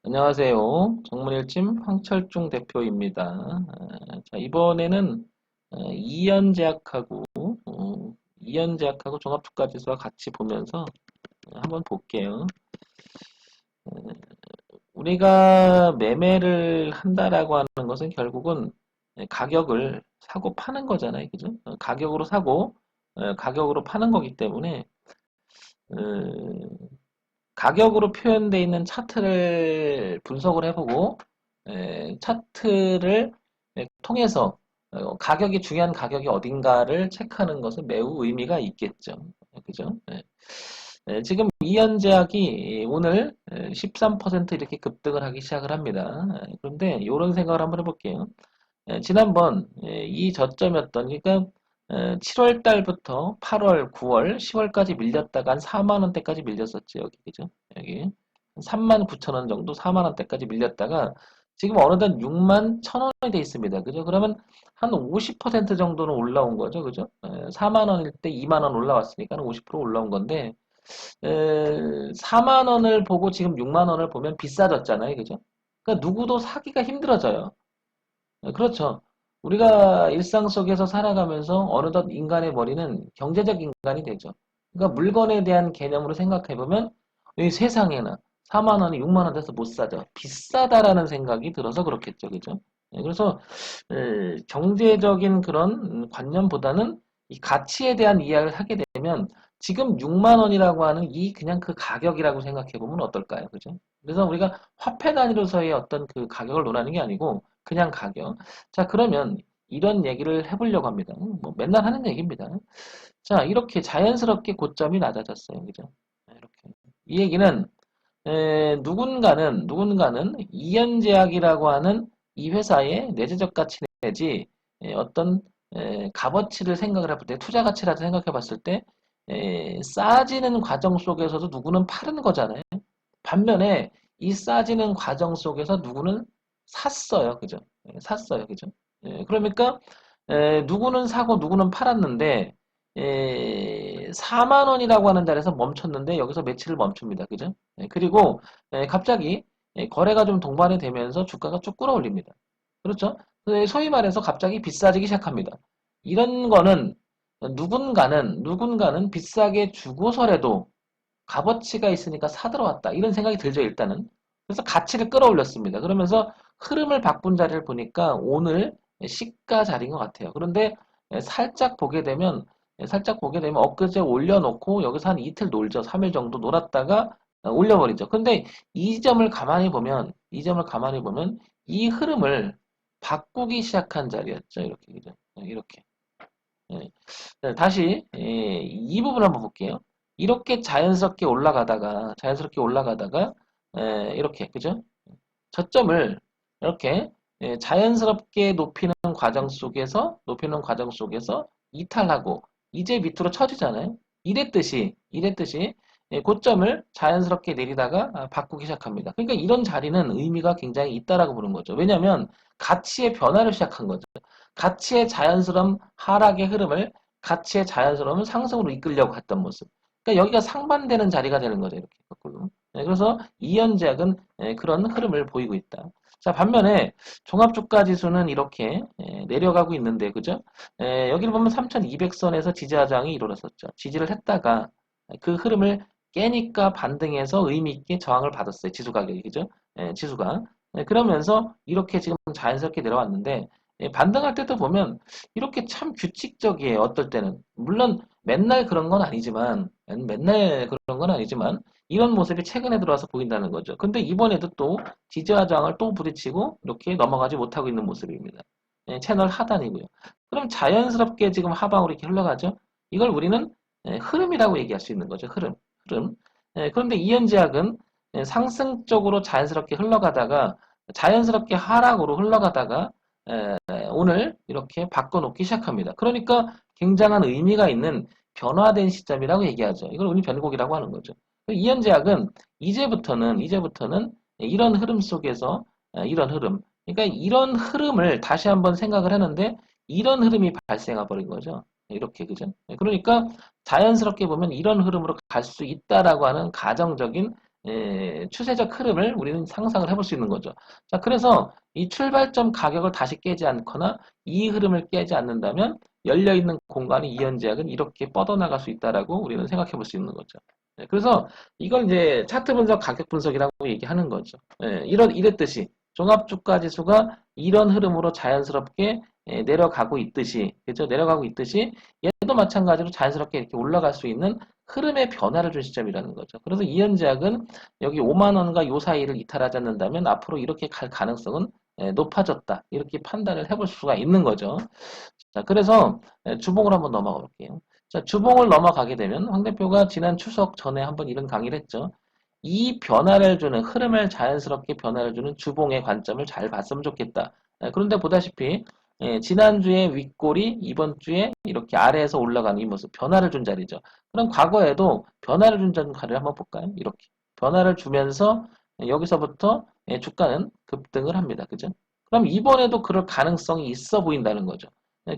안녕하세요. 정문일침 황철중 대표입니다. 자, 이번에는 이연제약하고 이연제약하고 종합주가지수와 같이 보면서 한번 볼게요. 어, 우리가 매매를 한다라고 하는 것은 결국은 가격을 사고 파는 거잖아요. 그죠? 가격으로 사고 가격으로 파는 거기 때문에 어, 가격으로 표현되어 있는 차트를 분석을 해보고 차트를 통해서 가격이 중요한 가격이 어딘가를 체크하는 것은 매우 의미가 있겠죠. 그죠? 지금 이연제약이 오늘 13% 이렇게 급등을 하기 시작을 합니다. 그런데 이런 생각을 한번 해볼게요. 지난번 이 저점이었던 그러니까 7월 달부터 8월, 9월, 10월까지 밀렸다가 한 4만 원대까지 밀렸었죠. 여기 그죠? 여기 3만 9천 원 정도 4만 원대까지 밀렸다가 지금 어느덧 6만 1천 원이 돼 있습니다. 그죠? 그러면 한 50% 정도는 올라온 거죠. 그죠? 4만 원일 때 2만 원 올라왔으니까 50% 올라온 건데 4만 원을 보고 지금 6만 원을 보면 비싸졌잖아요. 그죠? 그러니까 누구도 사기가 힘들어져요. 그렇죠. 우리가 일상 속에서 살아가면서 어느덧 인간의 머리는 경제적 인간이 되죠. 그러니까 물건에 대한 개념으로 생각해보면 이 세상에나 4만 원이 6만 원 돼서 못 사죠. 비싸다라는 생각이 들어서 그렇겠죠. 그죠? 그래서 경제적인 그런 관념보다는 이 가치에 대한 이야기를 하게 되면 지금 6만 원이라고 하는 이 그냥 그 가격이라고 생각해보면 어떨까요? 그죠? 그래서 우리가 화폐 단위로서의 어떤 그 가격을 논하는 게 아니고 그냥 가격. 자, 그러면 이런 얘기를 해보려고 합니다. 뭐 맨날 하는 얘기입니다. 자, 이렇게 자연스럽게 고점이 낮아졌어요. 그죠? 이렇게. 이 얘기는 누군가는 이연제약이라고 하는 이 회사의 내재적 가치 내지 어떤 값어치를 생각을 해볼 때 투자 가치라고 생각해 봤을 때 싸지는 과정 속에서도 누구는 파는 거잖아요. 반면에 이 싸지는 과정 속에서 누구는 샀어요. 그죠? 샀어요. 그죠? 그러니까 누구는 사고 누구는 팔았는데 4만 원이라고 하는 자리에서 멈췄는데 여기서 매치를 멈춥니다. 그죠? 그리고 갑자기 거래가 좀 동반이 되면서 주가가 쭉 끌어올립니다. 그렇죠? 소위 말해서 갑자기 비싸지기 시작합니다. 이런 거는 누군가는 비싸게 주고서라도 값어치가 있으니까 사들어왔다. 이런 생각이 들죠, 일단은. 그래서 가치를 끌어올렸습니다. 그러면서 흐름을 바꾼 자리를 보니까 오늘 시가 자리인 것 같아요. 그런데 살짝 보게 되면 엊그제 올려놓고 여기서 한 이틀 놀죠. 3일 정도 놀았다가 올려버리죠. 근데 이 점을 가만히 보면 이 흐름을 바꾸기 시작한 자리였죠. 이렇게, 그죠? 이렇게. 예. 네, 다시 이 부분 한번 볼게요. 이렇게 자연스럽게 올라가다가 이렇게 그죠? 저점을 이렇게 자연스럽게 높이는 과정 속에서 이탈하고 이제 밑으로 쳐지잖아요. 이랬듯이 고점을 자연스럽게 내리다가 바꾸기 시작합니다. 그러니까 이런 자리는 의미가 굉장히 있다라고 보는 거죠. 왜냐하면 가치의 변화를 시작한 거죠. 가치의 자연스러운 하락의 흐름을 가치의 자연스러운 상승으로 이끌려고 했던 모습. 그러니까 여기가 상반되는 자리가 되는 거죠. 이렇게 거꾸로. 그래서 이연제약은 그런 흐름을 보이고 있다. 자, 반면에 종합주가지수는 이렇게 내려가고 있는데, 그죠? 여기를 보면 3200선에서 지지하장이 이루어졌었죠. 지지를 했다가 그 흐름을 깨니까 반등해서 의미 있게 저항을 받았어요. 지수 가격이, 그죠? 지수가. 그러면서 이렇게 지금 자연스럽게 내려왔는데, 반등할 때도 보면 이렇게 참 규칙적이에요. 어떨 때는. 물론 맨날 그런 건 아니지만, 이런 모습이 최근에 들어와서 보인다는 거죠. 근데 이번에도 또 지지와 저항을 또 부딪히고 이렇게 넘어가지 못하고 있는 모습입니다. 채널 하단이고요. 그럼 자연스럽게 지금 하방으로 이렇게 흘러가죠. 이걸 우리는 흐름이라고 얘기할 수 있는 거죠. 흐름. 그런데 이현제약은 상승적으로 자연스럽게 흘러가다가 자연스럽게 하락으로 흘러가다가 오늘 이렇게 바꿔놓기 시작합니다. 그러니까 굉장한 의미가 있는 변화된 시점이라고 얘기하죠. 이걸 우리 변곡이라고 하는 거죠. 이현제약은 이제부터는 이런 흐름 속에서 이런 흐름, 그러니까 이런 흐름을 다시 한번 생각을 하는데 이런 흐름이 발생해 버린 거죠. 이렇게 그죠? 그러니까 자연스럽게 보면 이런 흐름으로 갈 수 있다라고 하는 가정적인 추세적 흐름을 우리는 상상을 해볼 수 있는 거죠. 자, 그래서 이 출발점 가격을 다시 깨지 않거나 이 흐름을 깨지 않는다면 열려있는 공간의 이연제약은 이렇게 뻗어나갈 수 있다라고 우리는 생각해 볼 수 있는 거죠. 그래서 이걸 이제 차트 분석, 가격 분석이라고 얘기하는 거죠. 이랬듯이 종합주가지수가 이런 흐름으로 자연스럽게 내려가고 있듯이, 그죠? 내려가고 있듯이 얘도 마찬가지로 자연스럽게 이렇게 올라갈 수 있는 흐름의 변화를 준 시점이라는 거죠. 그래서 이현제약은 여기 5만 원과 요 사이를 이탈하지 않는다면 앞으로 이렇게 갈 가능성은 높아졌다. 이렇게 판단을 해볼 수가 있는 거죠. 자, 그래서 주봉을 한번 넘어가 볼게요. 자, 주봉을 넘어가게 되면 황 대표가 지난 추석 전에 한번 이런 강의를 했죠. 이 변화를 주는 흐름을 자연스럽게 변화를 주는 주봉의 관점을 잘 봤으면 좋겠다. 그런데 보다시피 지난주에 윗골이 이번 주에 이렇게 아래에서 올라가는 이 모습 변화를 준 자리죠. 그럼 과거에도 변화를 준 자리를 한번 볼까요? 이렇게 변화를 주면서 여기서부터 주가는 급등을 합니다. 그죠? 그럼 이번에도 그럴 가능성이 있어 보인다는 거죠.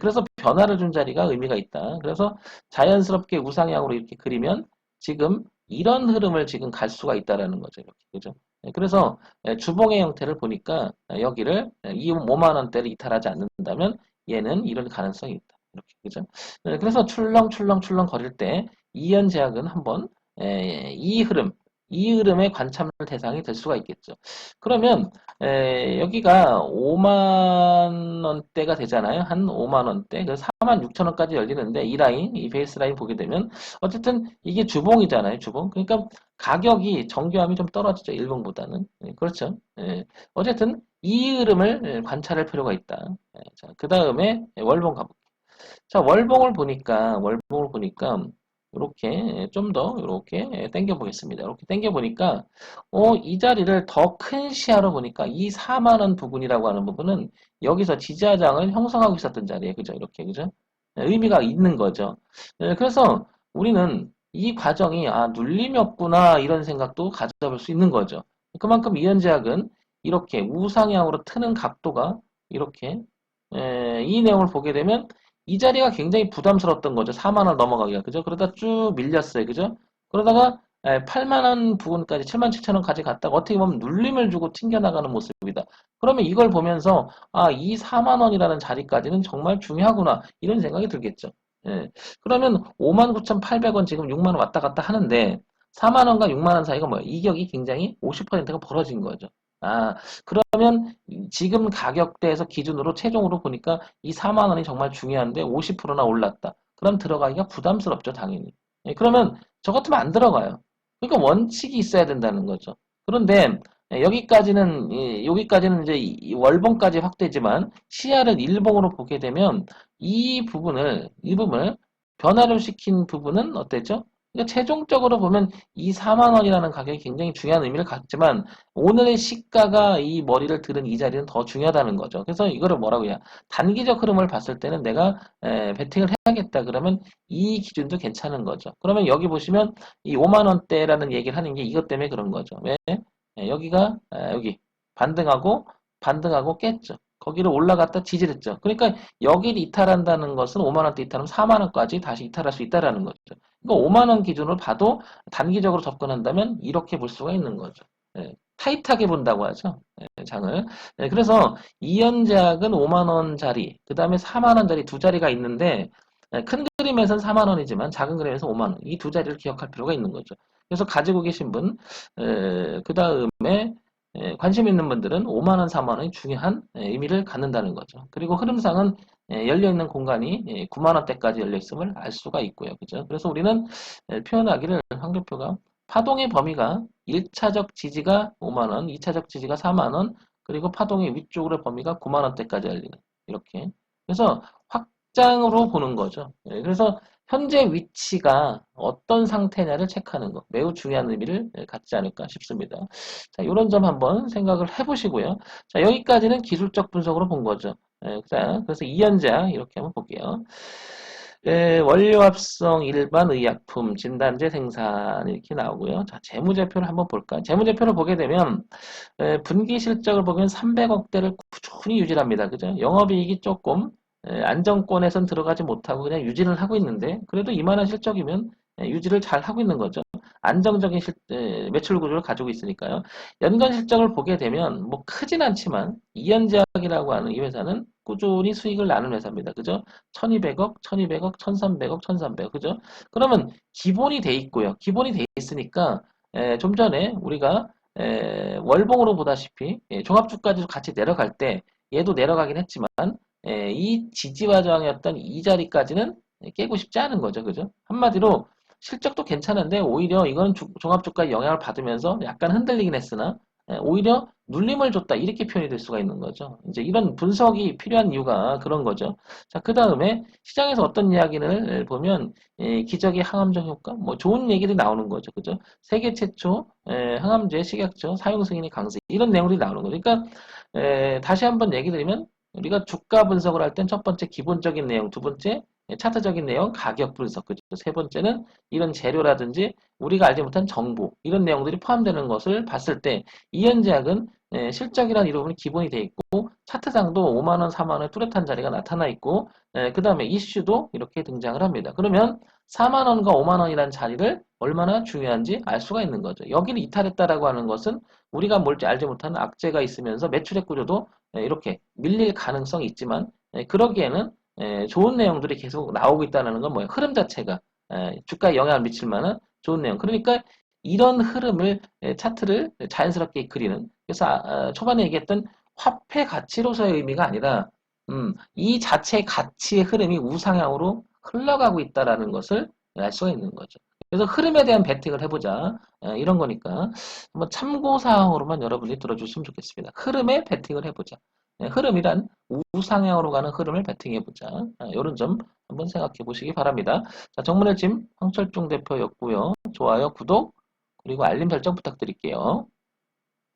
그래서 변화를 준 자리가 의미가 있다. 그래서 자연스럽게 우상향으로 이렇게 그리면 지금 이런 흐름을 지금 갈 수가 있다라는 거죠. 이렇게. 그죠? 그래서 주봉의 형태를 보니까 여기를 이 5만 원대를 이탈하지 않는다면 얘는 이런 가능성이 있다. 이렇게. 그죠? 그래서 출렁출렁 거릴 때 이연제약은 한번 이 흐름의 관찰 대상이 될 수가 있겠죠. 그러면 여기가 5만 원대가 되잖아요. 한 5만 원대. 그래서 4만 6천 원까지 열리는데 이 라인, 이 베이스 라인 보게 되면 어쨌든 이게 주봉이잖아요. 주봉. 그러니까 가격이 정교함이 좀 떨어지죠. 일봉보다는. 그렇죠. 어쨌든 이 흐름을 관찰할 필요가 있다. 자, 그 다음에 월봉 가볼게요. 자, 월봉을 보니까 이렇게 좀 더 이렇게 당겨 보겠습니다. 이렇게 당겨 보니까 이 자리를 더 큰 시야로 보니까 이 4만 원 부분이라고 하는 부분은 여기서 지지하장을 형성하고 있었던 자리에 그죠? 이렇게 그죠? 의미가 있는 거죠. 그래서 우리는 이 과정이 눌림이었구나 이런 생각도 가져볼 수 있는 거죠. 그만큼 이현제약은 이렇게 우상향으로 트는 각도가 이렇게 이 내용을 보게 되면 이 자리가 굉장히 부담스러웠던 거죠. 4만 원 넘어가기가. 그죠? 그러다 쭉 밀렸어요. 그죠? 그러다가 8만 원 부분까지 7만 7천 원까지 갔다가 어떻게 보면 눌림을 주고 튕겨나가는 모습이다. 그러면 이걸 보면서 이 4만 원이라는 자리까지는 정말 중요하구나. 이런 생각이 들겠죠. 그러면 5만 9,800원 지금 6만 원 왔다 갔다 하는데 4만 원과 6만 원 사이가 뭐예요? 이격이 굉장히 50%가 벌어진 거죠. 그러면 지금 가격대에서 기준으로 최종으로 보니까 이 4만 원이 정말 중요한데 50%나 올랐다. 그럼 들어가기가 부담스럽죠, 당연히. 그러면 저 같으면 안 들어가요. 그러니까 원칙이 있어야 된다는 거죠. 그런데 여기까지는 이제 이 월봉까지 확대지만 시야를 일봉으로 보게 되면 이 부분을 변화를 시킨 부분은 어땠죠? 그러니까 최종적으로 보면 이 4만 원이라는 가격이 굉장히 중요한 의미를 갖지만 오늘의 시가가 이 머리를 들은 이 자리는 더 중요하다는 거죠. 그래서 이거를 뭐라고 해야 단기적 흐름을 봤을 때는 내가 베팅을 해야겠다 그러면 이 기준도 괜찮은 거죠. 그러면 여기 보시면 이 5만 원대라는 얘기를 하는 게 이것 때문에 그런 거죠. 왜? 여기가 여기 반등하고 깼죠. 거기를 올라갔다 지지했죠. 그러니까 여기를 이탈한다는 것은 5만 원대 이탈하면 4만 원까지 다시 이탈할 수 있다라는 거죠. 그러니까 5만 원 기준으로 봐도 단기적으로 접근한다면 이렇게 볼 수가 있는 거죠. 타이트하게 본다고 하죠. 장을. 그래서 이연제약은 5만 원짜리, 그 다음에 4만 원짜리 두 자리가 있는데 큰 그림에서는 4만 원이지만 작은 그림에서 5만 원. 이 두 자리를 기억할 필요가 있는 거죠. 그래서 가지고 계신 분, 그 다음에 관심 있는 분들은 5만 원, 4만 원이 중요한 의미를 갖는다는 거죠. 그리고 흐름상은 열려있는 공간이 9만 원대까지 열려있음을 알 수가 있고요. 그죠? 그래서 우리는 표현하기를 황 대표가 파동의 범위가 1차적 지지가 5만 원, 2차적 지지가 4만 원, 그리고 파동의 위쪽으로 범위가 9만 원대까지 열리는 이렇게. 그래서 확장으로 보는 거죠. 그래서 현재 위치가 어떤 상태냐를 체크하는 거 매우 중요한 의미를 갖지 않을까 싶습니다. 자, 이런 점 한번 생각을 해보시고요. 자, 여기까지는 기술적 분석으로 본 거죠. 자, 그래서 이연자 이렇게 한번 볼게요. 원료합성 일반 의약품 진단제 생산 이렇게 나오고요. 자, 재무제표를 한번 볼까요? 재무제표를 보게 되면 분기 실적을 보면 300억대를 꾸준히 유지합니다. 그죠? 영업이익이 조금 안정권에선 들어가지 못하고 그냥 유지를 하고 있는데 그래도 이만한 실적이면 유지를 잘 하고 있는 거죠. 안정적인 매출 구조를 가지고 있으니까요. 연간 실적을 보게 되면 뭐 크진 않지만 이연제약이라고 하는 이 회사는 꾸준히 수익을 나는 회사입니다. 그죠? 1200억, 1200억, 1300억, 1300억. 그죠? 그러면 기본이 돼 있고요. 기본이 돼 있으니까 좀 전에 우리가 월봉으로 보다시피 종합주가지수 같이 내려갈 때 얘도 내려가긴 했지만 이 지지와 저항이었던 이 자리까지는 깨고 싶지 않은 거죠. 그죠? 한마디로 실적도 괜찮은데 오히려 이건 종합주가에 영향을 받으면서 약간 흔들리긴 했으나 오히려 눌림을 줬다 이렇게 표현이 될 수가 있는 거죠. 이제 이런 분석이 필요한 이유가 그런 거죠. 자, 그 다음에 시장에서 어떤 이야기를 보면 기적의 항암적 효과, 뭐 좋은 얘기들이 나오는 거죠. 그죠? 세계 최초 항암제 식약처 사용 승인이 강세 이런 내용들이 나오는 거죠. 그러니까 다시 한번 얘기 드리면 우리가 주가 분석을 할 땐 첫 번째 기본적인 내용, 두 번째 차트적인 내용, 가격 분석, 그죠? 세 번째는 이런 재료라든지 우리가 알지 못한 정보, 이런 내용들이 포함되는 것을 봤을 때 이현제약은 실적이라는 이론은 기본이 돼 있고 차트상도 5만 원, 4만 원의 뚜렷한 자리가 나타나 있고 그 다음에 이슈도 이렇게 등장을 합니다. 그러면 4만 원과 5만 원이라는 자리를 얼마나 중요한지 알 수가 있는 거죠. 여기를 이탈했다라고 하는 것은 우리가 뭘지 알지 못하는 악재가 있으면서 매출액 구조도 이렇게 밀릴 가능성이 있지만 그러기에는 좋은 내용들이 계속 나오고 있다는 건 뭐예요? 흐름 자체가 주가에 영향을 미칠 만한 좋은 내용. 그러니까 이런 흐름을 차트를 자연스럽게 그리는 그래서 초반에 얘기했던 화폐 가치로서의 의미가 아니라 이 자체 가치의 흐름이 우상향으로 흘러가고 있다라는 것을 알 수가 있는 거죠. 그래서 흐름에 대한 베팅을 해보자 이런 거니까 한번 참고사항으로만 여러분이 들어주시면 좋겠습니다. 흐름에 베팅을 해보자. 흐름이란 우상향으로 가는 흐름을 베팅해보자. 이런 점 한번 생각해 보시기 바랍니다. 자, 정문의 짐 황철중 대표였고요. 좋아요, 구독, 그리고 알림 설정 부탁드릴게요.